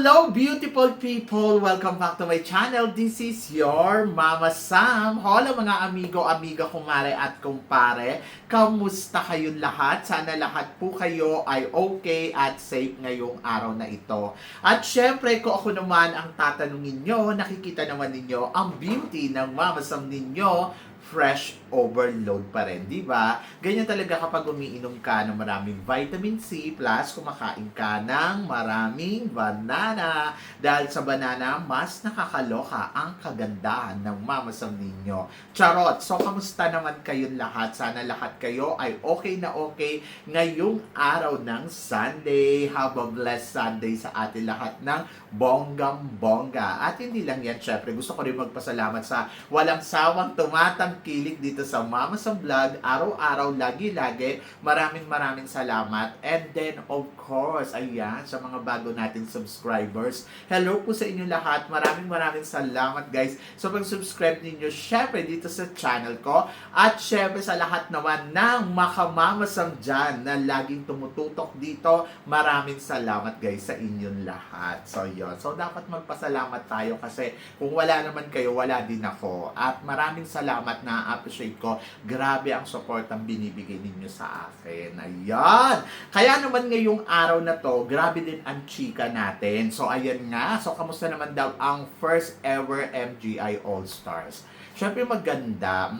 Hello, beautiful people! Welcome back to my channel. This is your Mama Sam. Hola mga amigo, amiga, kumare at kumpare. Kamusta kayong lahat? Sana lahat po kayo ay okay at safe ngayong araw na ito. At syempre, kung ako naman ang tatanungin nyo, nakikita naman ninyo ang beauty ng Mama Sam ninyo, fresh overload pa rin, di ba? Ganyan talaga kapag umiinom ka ng maraming vitamin C plus kumakain ka ng maraming banana. Dahil sa banana, mas nakakaloka ang kagandahan ng mamasam ninyo. Charot! So, kamusta naman kayong lahat? Sana lahat kayo ay okay na okay ngayong araw ng Sunday. Have a blessed Sunday sa atin lahat ng bonggang-bongga. At hindi lang yan, syempre, gusto ko rin magpasalamat sa walang sawang tumatangkilik dito sa Mama Sam Vlog, araw-araw, lagi-lagi. Maraming salamat. And then, of course, ayan, sa mga bago nating subscribers, hello po sa inyo lahat. Maraming salamat, guys, sa pag-subscribe ninyo, syempre, dito sa channel ko. At syempre, sa lahat naman ng makamamasam dyan na laging tumututok dito, maraming salamat, guys, sa inyong lahat. So, yun. So, dapat magpasalamat tayo kasi kung wala naman kayo, wala din ako. At maraming salamat, na appreciate ko. Grabe ang support ang binibigay ninyo sa akin. Ayan! Kaya naman ngayong araw na to, grabe din ang chika natin. So, ayan nga. So, kamusta naman daw ang first ever MGI All-Stars? Siyempre maganda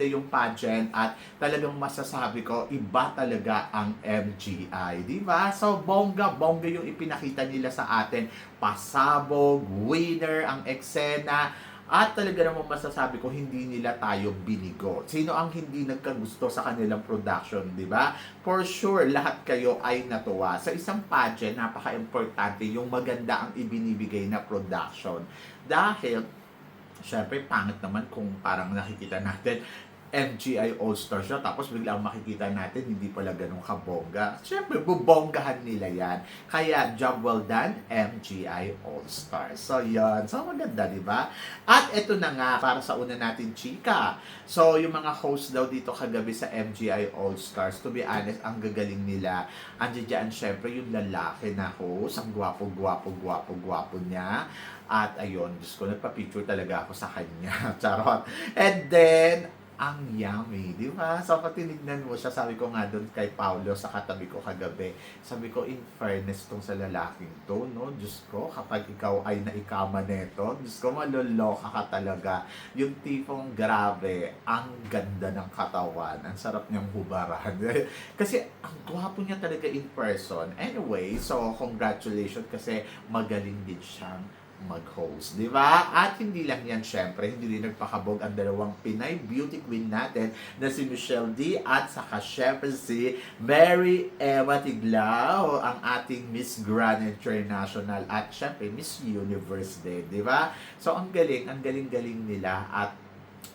yung pageant at talagang masasabi ko, iba talaga ang MGI, di ba? So, bongga yung ipinakita nila sa atin. Pasabog, winner, ang eksena, at talaga namang masasabi ko, hindi nila tayo binigo. Sino ang hindi nagkagusto sa kanilang production, di ba? For sure, lahat kayo ay natuwa. Sa isang pageant, napaka-importante yung maganda ang ibinibigay na production. Dahil, syempre, pangit naman kung parang nakikita natin, MGI All-Star siya, tapos biglang makikita natin hindi pala ganun kabongga. Siyempre, bubonggahan nila yan. Kaya, job well done, MGI All-Stars. So, yan. So, maganda, di ba? At ito na nga, para sa una natin, chika. So, yung mga host daw dito kagabi sa MGI All-Stars, to be honest, ang gagaling nila. Andiyan dyan, syempre, yung lalaki na host, ang gwapo niya. At ayun, Diyos ko, nagpa-picture talaga ako sa kanya. Charot. And then, ang yummy, di ba? So, pag tinignan mo siya, sabi ko nga doon kay Paulo sa katabi ko kagabi, sabi ko, in fairness tong sa lalaking to, no? Diyos ko, kapag ikaw ay naikama neto, Diyos ko, maloloka ka talaga. Yung tipong grabe, ang ganda ng katawan, ang sarap niyang hubaran. Kasi, ang gwapo niya talaga in person. Anyway, so, congratulations kasi magaling din siyang mag-host, di ba? At hindi lang yan, syempre, hindi din nagpakabog ang dalawang Pinay beauty queen natin na si Michelle D at saka syempre si Mary Emma Tiglao, ang ating Miss Grand International at syempre Miss Universe din, di ba? So, ang galing nila at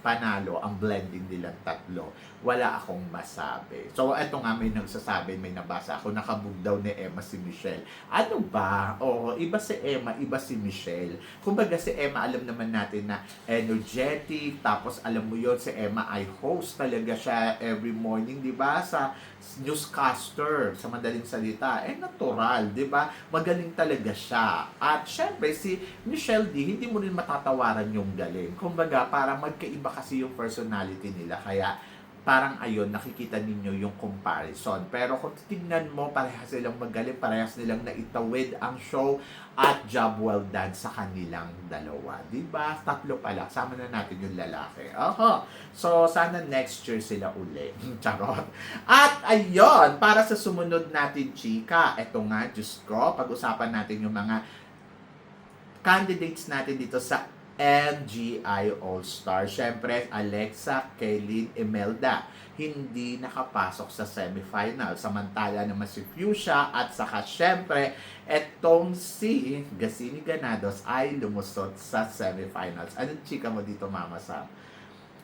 panalo ang blending nilang tatlo. Wala akong masabi. So, eto nga may nagsasabi, may nabasa ako, nakabog daw ni Emma si Michelle. Ano ba? Oo, iba si Emma, iba si Michelle. Kumbaga si Emma, alam naman natin na energetic, tapos alam mo yon si Emma ay host talaga siya every morning, di ba? Sa newscaster, sa madaling salita. Natural, di ba? Magaling talaga siya. At syempre, si Michelle D, hindi mo rin matatawaran yung galing. Kumbaga, parang magkaiba kasi yung personality nila. Kaya, parang ayun, nakikita ninyo yung comparison. Pero kung tingnan mo, parehas silang magaling, parehas nilang naitawid ang show at job well done sa kanilang dalawa. Diba? Tatlo pala. Sama na natin yung lalaki. Oho. So, sana next year sila uli. Charot. At ayun, para sa sumunod natin, chika, eto nga, Diyos ko, pag-usapan natin yung mga candidates natin dito sa MGI All-Star. Siyempre, Alexa, Kaylin, Imelda hindi nakapasok sa semifinal. Samantala naman si Fuchsia at saka siyempre, etong si Gasini Ganados ay lumusot sa semifinals. Anong chika mo dito, Mama Sam?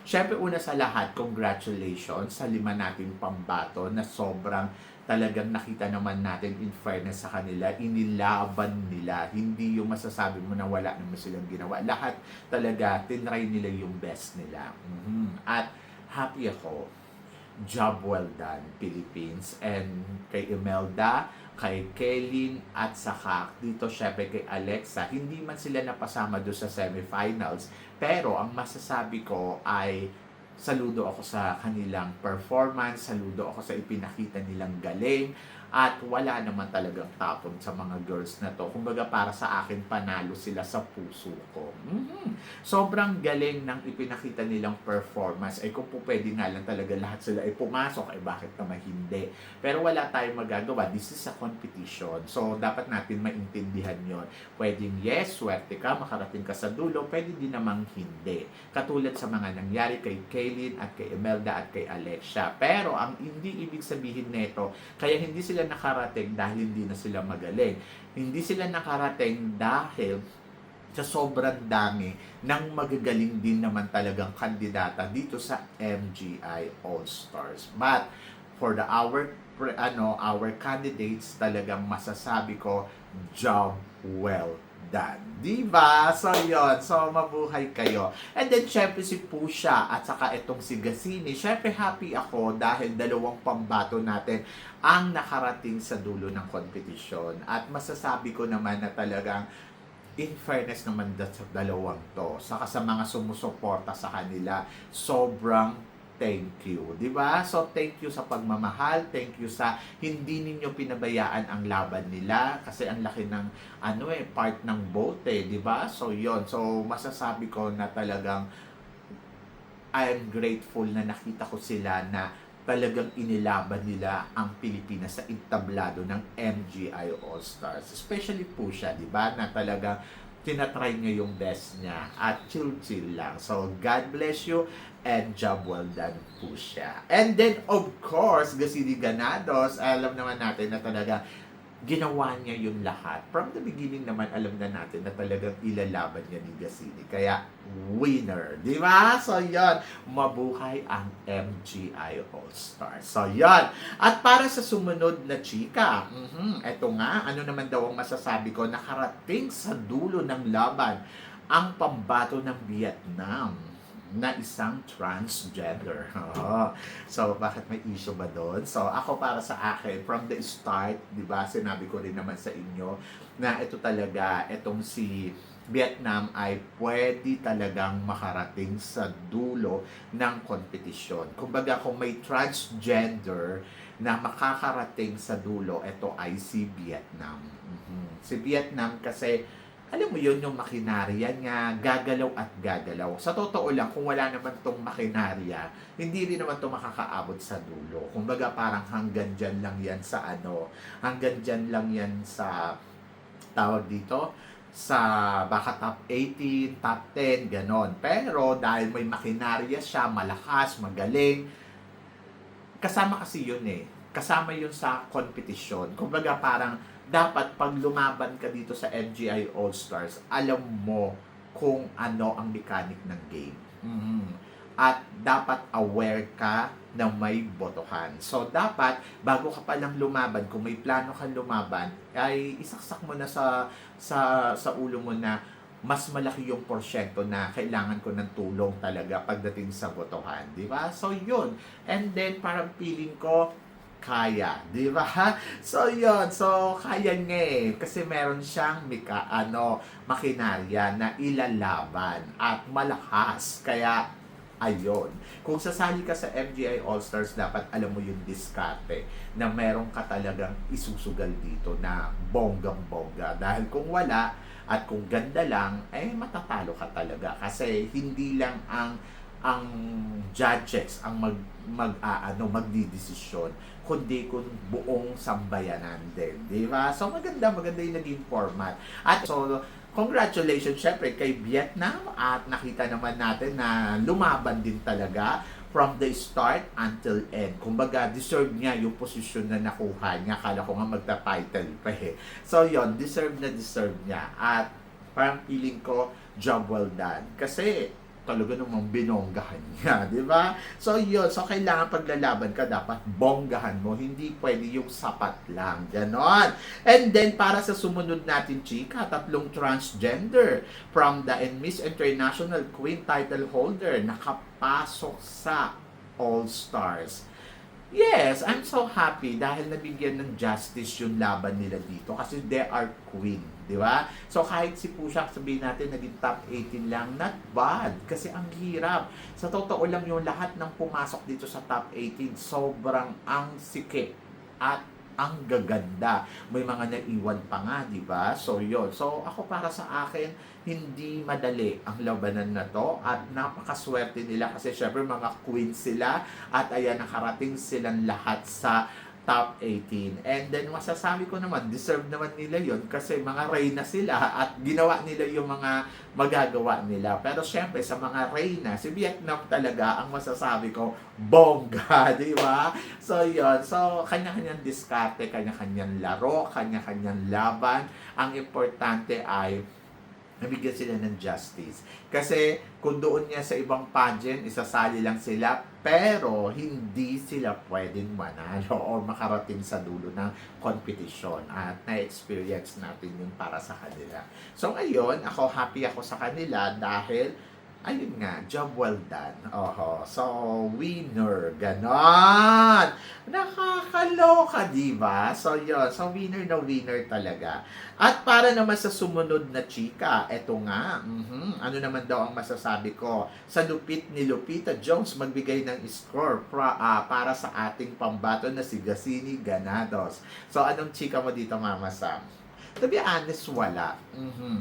Siyempre, una sa lahat, congratulations sa 5 nating pambato na sobrang talagang nakita naman natin in fairness sa kanila, inilaban nila. Hindi yung masasabi mo na wala naman silang ginawa. Lahat talaga, tinry nila yung best nila. At happy ako. Job well done, Philippines. And kay Imelda, kay Kaylin at saka dito syempre kay Alexa. Hindi man sila napasama doon sa semifinals, pero ang masasabi ko ay saludo ako sa kanilang performance, saludo ako sa ipinakita nilang galing, at wala naman talagang tapon sa mga girls na to. Kumbaga para sa akin, panalo sila sa puso ko. Sobrang galing ng ipinakita nilang performance. Ay kung po pwede nga lang talaga lahat sila ay pumasok, ay bakit naman hindi? Pero wala tayong magagawa. This is a competition. So dapat natin maintindihan yon. Pwedeng yes, swerte ka, makarating ka sa dulo. Pwede din namang hindi. Katulad sa mga nangyari kay Kaylin at kay Imelda at kay Alexia. Pero ang hindi ibig sabihin nito, kaya hindi sila nakarating dahil hindi na sila magaling. Hindi sila nakarating dahil sa sobrang dami ng magagaling din naman talagang kandidata dito sa MGI All-Stars. But for our candidates, talagang masasabi ko, job well done. Diba? So, yun. So, mabuhay kayo. And then, syempre si Pusha at saka itong si Gasini. Syempre, happy ako dahil dalawang pambato natin ang nakarating sa dulo ng kompetisyon. At masasabi ko naman na talagang in fairness naman sa dalawang to, saka sa mga sumusuporta sa kanila, sobrang thank you. Diba? So, thank you sa pagmamahal. Thank you sa hindi ninyo pinabayaan ang laban nila. Kasi ang laki ng, part ng boat Diba? So, yon. So, masasabi ko na talagang I am grateful na nakita ko sila na talagang inilaban nila ang Pilipinas sa entablado ng MGI All-Stars. Especially po siya, diba? Na talagang tinatry niya yung best niya at chill-chill lang. So, God bless you and job well done po siya. And then, of course, Gasini Ganados, alam naman natin na talaga ginawa niya yung lahat. From the beginning naman, alam na natin na talagang ilalaban niya ni Gasini. Kaya, winner. Di ba? So, yon. Mabuhay ang MGI All-Stars. So, yon. At para sa sumunod na chika, eto nga, ano naman daw ang masasabi ko, nakarating sa dulo ng laban ang pambato ng Vietnam na isang transgender. So, bakit may issue ba doon? So, ako para sa akin, from the start, di ba, sinabi ko rin naman sa inyo na ito talaga, itong si Vietnam ay pwede talagang makarating sa dulo ng kompetisyon. Kumbaga, kung may transgender na makakarating sa dulo, ito ay si Vietnam. Si Vietnam kasi alam mo yun, yung makinarya niya, gagalaw at gagalaw. Sa totoo lang, kung wala naman tong makinarya, hindi rin naman to makakaabot sa dulo. Kumbaga parang hanggang dyan lang yan sa hanggang dyan lang yan sa, tawag dito, sa baka top 18, top 10, ganon. Pero dahil may makinarya siya, malakas, magaling, kasama kasi yun kasama yun sa competition. Kumbaga parang, dapat pag lumaban ka dito sa MGI All-Stars, alam mo kung ano ang mechanic ng game. At dapat aware ka na may botohan. So, dapat, bago ka palang lumaban, kung may plano kang lumaban, ay isaksak mo na sa ulo mo na mas malaki yung porsyento na kailangan ko ng tulong talaga pagdating sa botohan. Di ba? So, yun. And then, parang feeling ko, kaya, di ba? So, yun. So, kaya nga kasi meron siyang makinarya na ilalaban at malakas. Kaya, ayun. Kung sasali ka sa MGI All-Stars, dapat alam mo yung diskarte na meron ka talagang isusugal dito na bonggang-bongga. Dahil kung wala at kung ganda lang, matatalo ka talaga. Kasi hindi lang ang judges ang magdidesisyon, kundi kung buong sambayanan din, di ba? So maganda yung naging format. At so congratulations syempre kay Vietnam, at nakita naman natin na lumaban din talaga from the start until end. Kumbaga, deserve niya yung posisyon na nakuha niya. Kala ko nga magta-title pa So yon, deserve niya. At parang feeling ko, job well done. Kasi talaga namang binonggahan niya, di ba? So, yun. So, kailangan paglalaban ka, dapat bonggahan mo. Hindi pwede yung sapat lang. Ganon. And then, para sa sumunod natin, chika, 3 transgender from the Miss International Queen title holder nakapasok sa All-Stars. Yes, I'm so happy dahil nabigyan ng justice yung laban nila dito kasi they are queen, di ba? So kahit si Pushak sabihin natin naging top 18 lang, not bad kasi ang hirap. Sa totoo lang yung lahat ng pumasok dito sa top 18, sobrang ang sikip at ang gaganda. May mga naiwan pa nga, di ba? So yon. So ako para sa akin, hindi madali ang labanan na to at napakaswerte nila kasi syempre mga queen sila at ayan nakarating silang lahat sa top 18. And then masasabi ko naman, deserve naman nila yon kasi mga reyna sila at ginawa nila yung mga magagawa nila. Pero syempre sa mga reyna, si Vietnam talaga ang masasabi ko, bongga, di ba? So yon. So kanya-kanyang diskarte, kanya-kanyang laro, kanya-kanyang laban. Ang importante ay nabigyan sila ng justice. Kasi kung doon niya sa ibang pageant, isasali lang sila, pero hindi sila pwedeng manalo o makarating sa dulo ng competition. At na-experience natin yun para sa kanila. So ngayon, happy ako sa kanila dahil ayun nga, job well done. Oho. So, winner. Ganon. Nakakaloka, diba? So, yun. So, winner na winner talaga. At para naman sa sumunod na chika, eto nga, ano naman daw ang masasabi ko? Sa lupit ni Lupita Jones, magbigay ng score para sa ating pambato na si Gasini Ganados. So, anong chika mo dito, Mama Sam? To be honest, wala.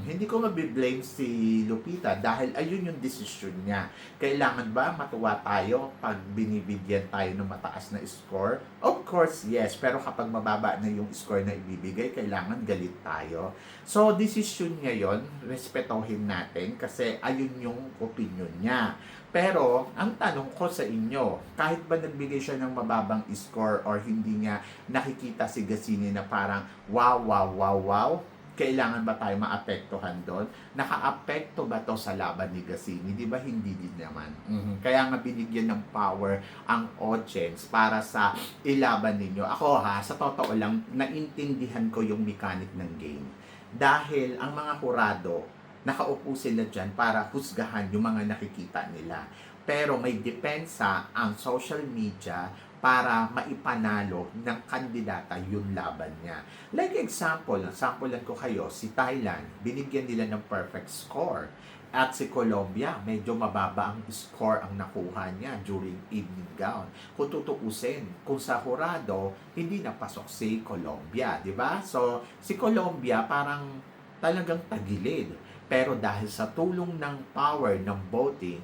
Hindi ko mabiblame si Lupita dahil ayun yung desisyon niya. Kailangan ba matuwa tayo pag binibigyan tayo ng mataas na score? Of course, yes. Pero kapag mababa na yung score na ibibigay, kailangan galit tayo. So, desisyon niya yon, respetohin natin kasi ayun yung opinion niya. Pero, ang tanong ko sa inyo, kahit ba nagbigay siya ng mababang score or hindi niya nakikita si Gasini na parang wow, wow, wow, wow, kailangan ba tayo maapektuhan doon? Naka-apekto ba to sa laban ni Gasini? Di ba hindi din naman? Kaya nga binigyan ng power ang audience para sa ilaban ninyo. Ako sa totoo lang, naintindihan ko yung mechanic ng game. Dahil ang mga hurado, nakaupo sila dyan para husgahan yung mga nakikita nila. Pero may depensa ang social media para maipanalo ng kandidata yung laban niya. Like example, sampulan ko kayo, si Thailand, binigyan nila ng perfect score. At si Colombia, medyo mababa ang score ang nakuha niya during evening gown. Kung tutuusin, kung sa hurado, hindi napasok si Colombia, di ba? So, si Colombia parang talagang tagilid. Pero dahil sa tulong ng power ng voting,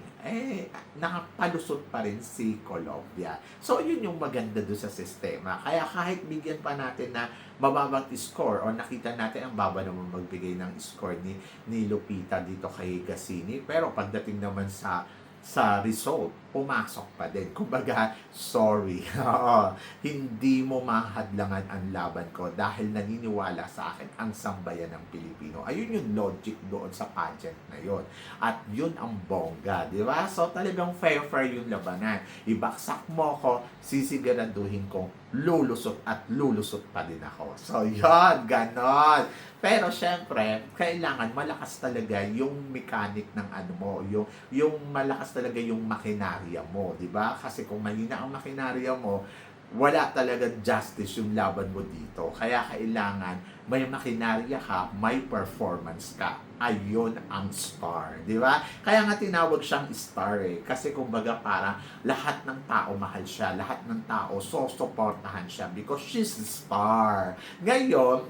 nakapalusot pa rin si Colombia. So, yun yung maganda doon sa sistema. Kaya kahit bigyan pa natin na mababang score o nakita natin ang baba naman magbigay ng score ni Lupita dito kay Gasini. Pero pagdating naman sa result, pumasok pa din. Kumbaga, sorry. Hindi mo mahadlangan ang laban ko dahil naniniwala sa akin ang sambayan ng Pilipino. Ayun yung logic doon sa pageant na yun. At yun ang bongga, di ba? So talagang fair yung labanan. Ibaksak mo ko, sisiguraduhin kong lulusot at lulusot pa din ako. So yun, ganon. Pero syempre, kailangan malakas talaga yung mechanic ng ano mo, yung malakas talaga yung makinarya mo, di ba? Kasi kung mahina ang makinarya mo, wala talaga justice yung laban mo dito. Kaya kailangan may makinarya ka, may performance ka. Ayun ang star, di ba? Kaya nga tinawag siyang star Kasi kumbaga para lahat ng tao mahal siya, lahat ng tao susuportahan siya because she's the star. Ngayon,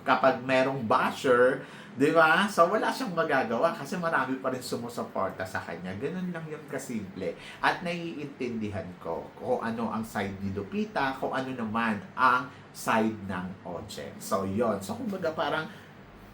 kapag merong basher, di ba? So, wala siyang magagawa kasi marami pa rin sumusuporta sa kanya. Ganun lang yung kasimple. At naiintindihan ko kung ano ang side ni Lupita, kung ano naman ang side ng audience. So, yon. So, kumbaga parang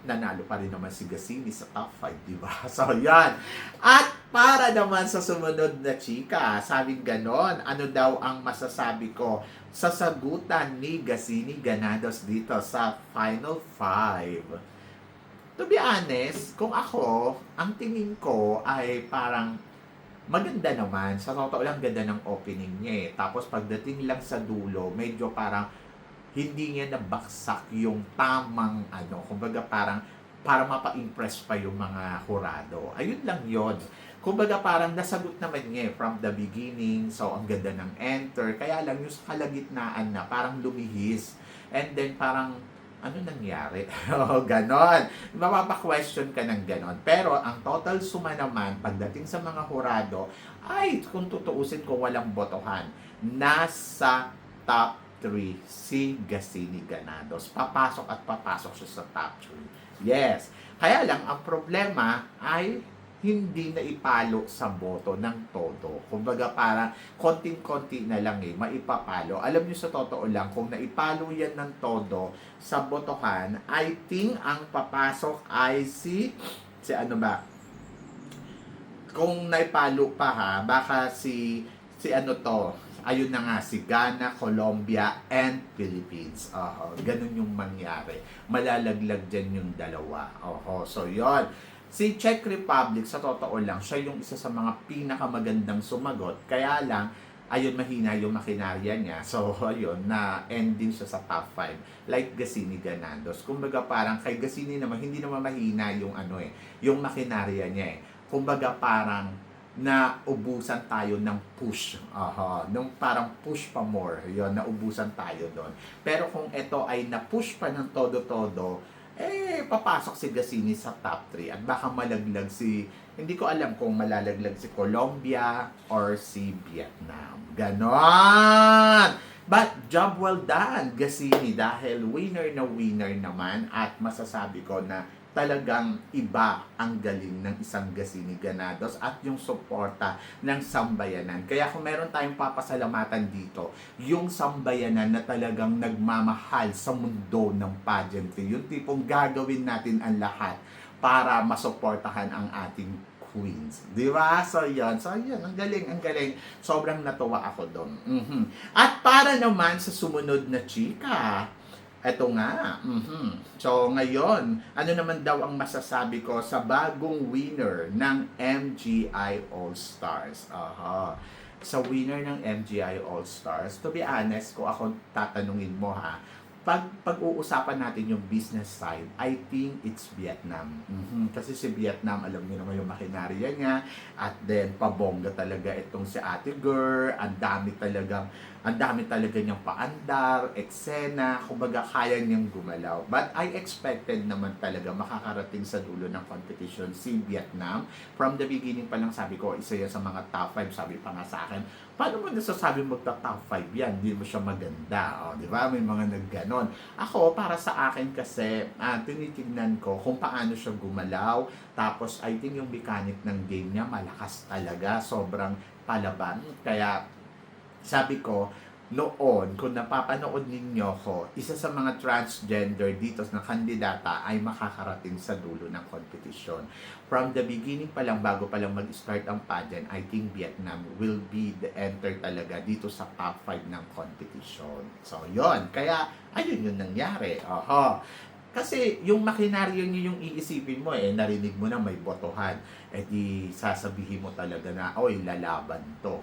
nanalo pa rin naman si Gasini sa top 5, di ba? So, yan. At para naman sa sumunod na chika, sabing ganon, ano daw ang masasabi ko sa sagutan ni Gasini Ganados dito sa Final 5? To be honest, kung ako, ang tingin ko ay parang maganda naman. Sa totoo lang, ganda ng opening niya Tapos pagdating lang sa dulo, medyo parang hindi niya nabaksak yung tamang kumbaga parang para mapa-impress pa yung mga hurado. Ayun lang yon. Kumbaga parang nasagot naman niya from the beginning, so ang ganda ng enter, kaya lang yung sa kalagitnaan na parang lumihis. And then parang, ano nangyari? O, ganon. Mapapa-question ka ng ganon. Pero ang total suma naman, pagdating sa mga hurado, ay kung tutuusin ko walang botohan, nasa top 3 si Gasini Ganados. Papasok at papasok siya sa top 3. Yes. Kaya lang, ang problema ay hindi na ipalo sa boto ng todo. Kumbaga parang konting-konti na lang maipapalo. Alam niyo sa totoo lang, kung naipalo yan ng todo sa botohan, I think ang papasok ay si ano ba? Kung naipalo pa ha, baka si ano to, ayun na nga, si Ghana, Colombia, and Philippines. Ganun yung mangyari. Malalaglag dyan yung dalawa. So yon. Si Czech Republic, sa totoo lang, siya yung isa sa mga pinakamagandang sumagot. Kaya lang, ayun, mahina yung makinarya niya. So, ayun, na-ending siya sa top 5. Like Gasini Ganados. Kumbaga parang kay Gasini naman, hindi naman mahina yung yung makinarya niya Kumbaga parang naubusan tayo ng push. Nung parang push pa more. Yun, naubusan tayo doon. Pero kung ito ay na-push pa ng todo-todo, papasok si Gasini sa top 3 at baka malaglag hindi ko alam kung malalaglag si Colombia or si Vietnam. Ganon! But job well done, Gasini, dahil winner na winner naman at masasabi ko na talagang iba ang galing ng isang Gasini Ganados at yung suporta ng sambayanan. Kaya kung meron tayong papasalamatan dito, yung sambayanan na talagang nagmamahal sa mundo ng pageantry, yung tipong gagawin natin ang lahat para masuportahan ang ating queens. Di ba? So, yan. Ang galing, ang galing. Sobrang natuwa ako doon. At para naman sa sumunod na chika, eto nga. So, ngayon, ano naman daw ang masasabi ko sa bagong winner ng MGI All-Stars? Sa winner ng MGI All-Stars, to be honest, kung ako tatanungin mo pag-uusapan natin yung business side, I think it's Vietnam. Kasi si Vietnam, alam niyo naman yung makinarya niya, at then pabongga talaga itong si Ate Girl, ang dami talaga niyang paandar, eksena, kumbaga kaya niyang gumalaw. But I expected naman talaga makakarating sa dulo ng competition si Vietnam. From the beginning pa lang sabi ko, isa yan sa mga top 5, sabi pa nga sa akin, paano mo nasasabi magta-top 5 yan? Hindi mo siya maganda. Di ba? May mga nagganon. Ako, para sa akin kasi, tinitignan ko kung paano siya gumalaw. Tapos, I think yung mechanic ng game niya, malakas talaga. Sobrang palaban. Kaya, sabi ko, noon, kung napapanood ninyo ko, isa sa mga transgender dito na kandidata ay makakarating sa dulo ng competition. From the beginning pa lang, bago pa lang mag-start ang pageant, I think Vietnam will be the enter talaga dito sa top 5 ng competition. So, yon. Kaya, ayun yung nangyari. Kasi yung makinaryo niyo yung iisipin mo narinig mo na may botohan. Di sasabihin mo talaga na, lalaban to.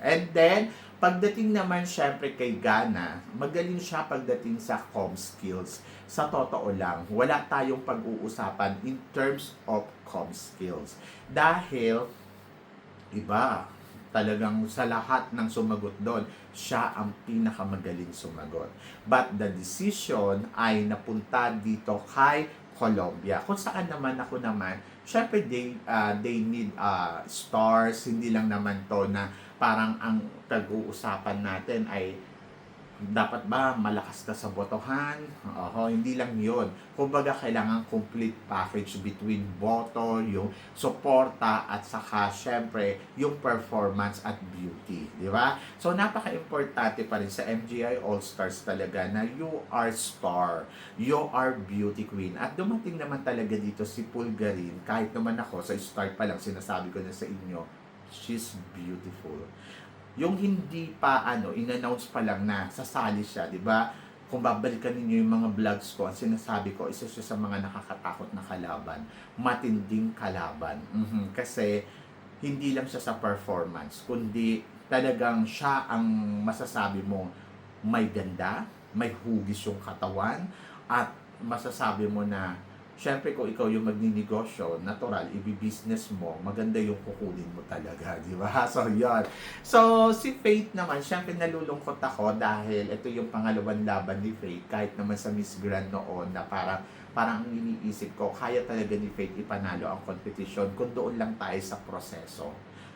And then, pagdating naman syempre kay Ghana, magaling siya pagdating sa comm skills. Sa totoo lang, wala tayong pag-uusapan in terms of comm skills. Dahil, iba, talagang sa lahat ng sumagot doon, siya ang pinakamagaling sumagot. But the decision ay napunta dito kay Colombia. Kung saan naman syempre they need stars, hindi lang naman to na parang ang pag-uusapan natin ay dapat ba malakas ka sa botohan? Hindi lang yun. Kumbaga, kailangan complete package between boto, yung suporta, at saka, syempre, yung performance at beauty. Di ba? So, napaka-importante pa rin sa MGI All-Stars talaga na you are star. You are beauty queen. At dumating naman talaga dito si Pulgarin. Kahit naman ako, sa start pa lang, sinasabi ko na sa inyo, she's beautiful. Yung hindi pa in-announce pa lang na sasali siya, 'di ba? Kung babalikan niyo yung mga vlogs ko, ang sinasabi ko, isa siya sa mga nakakatakot na kalaban, matinding kalaban. Kasi hindi lang siya sa performance, kundi talagang siya ang masasabi mo may ganda, may hugis yung katawan, at masasabi mo na syempre kung ikaw yung magninegosyo, natural, ibibusiness mo, maganda yung kukunin mo talaga, di ba? So, yun. So, si Faith naman, syempre nalulungkot ako dahil ito yung pangalawang laban ni Faith, kahit naman sa Miss Grand noon na parang ang iniisip ko, kaya talaga ni Faith ipanalo ang competition kung doon lang tayo sa proseso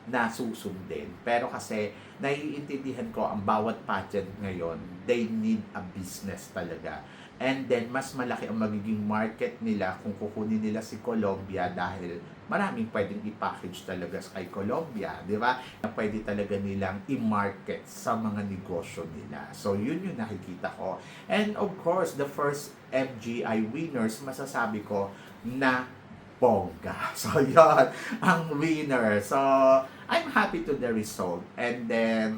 na susundin. Pero kasi naiintindihan ko ang bawat pageant ngayon, they need a business talaga. And then, mas malaki ang magiging market nila kung kukunin nila si Colombia dahil maraming pwedeng i-package talaga kay Colombia, di ba? Na pwede talaga nilang i-market sa mga negosyo nila. So, yun yung nakikita ko. And of course, the first MGI winners, masasabi ko na bongga. So, yun, ang winner. So, I'm happy to the result. And then,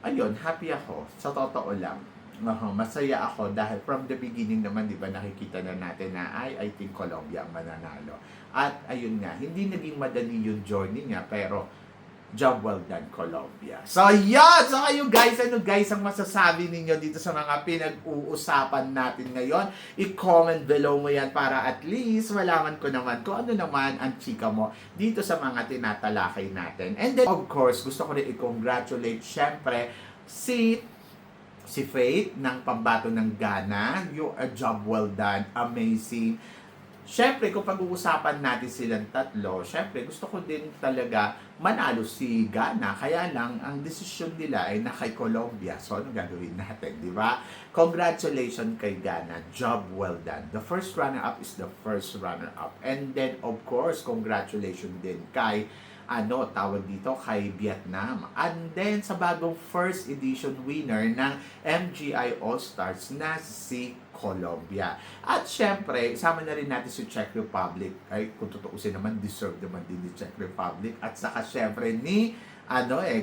ayun, happy ako. Sa totoo lang. Masaya ako dahil from the beginning naman, di ba, nakikita na natin na I think Colombia ang mananalo. At ayun nga, hindi naging madali yung journey niya, pero job well done, Colombia. So, yan! So, kayo guys, ano guys ang masasabi ninyo dito sa mga pinag-uusapan natin ngayon? I-comment below mo yan para at least malaman ko naman kung ano naman ang chika mo dito sa mga tinatalakay natin. And then, of course, gusto ko rin i-congratulate, syempre, si Faith ng Pambato ng Ghana. You a job well done. Amazing. Syempre, kung pag-uusapan natin silang tatlo, syempre, gusto ko din talaga manalo si Ghana. Kaya lang, ang desisyon nila ay na kay Colombia. So, ano gagawin natin, di ba? Congratulations kay Ghana. Job well done. The first runner-up is the first runner-up. And then, of course, congratulations din kay tawag dito kay Vietnam. And then, sa bagong first edition winner ng MGI All-Stars na si Colombia. At syempre, isama na rin natin si Czech Republic. Ay, kung tutuusin naman, deserve naman din ni Czech Republic. At saka syempre ni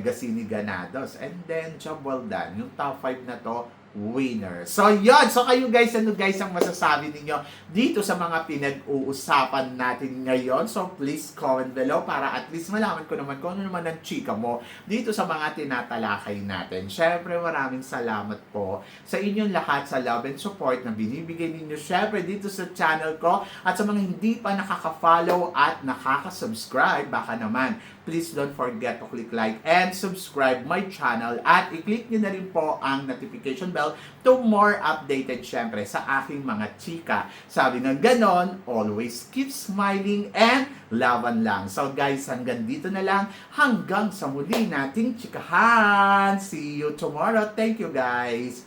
Gasini Ganados. And then, job well done. Yung top 5 na to, winner. So, yun. So, kayo guys, ano guys ang masasabi ninyo dito sa mga pinag-uusapan natin ngayon? So, please comment below para at least malaman ko naman kung ano naman ang chika mo dito sa mga tinatalakay natin. Syempre, maraming salamat po sa inyong lahat sa love and support na binibigay ninyo syempre dito sa channel ko at sa mga hindi pa nakaka-follow at nakaka-subscribe, baka naman please don't forget to click like and subscribe my channel at i-click nyo na rin po ang notification bell to more updated syempre sa aking mga chika. Sabi ng ganon, always keep smiling and laban lang. So guys, hanggang dito na lang. Hanggang sa muli nating chikahan. See you tomorrow. Thank you guys.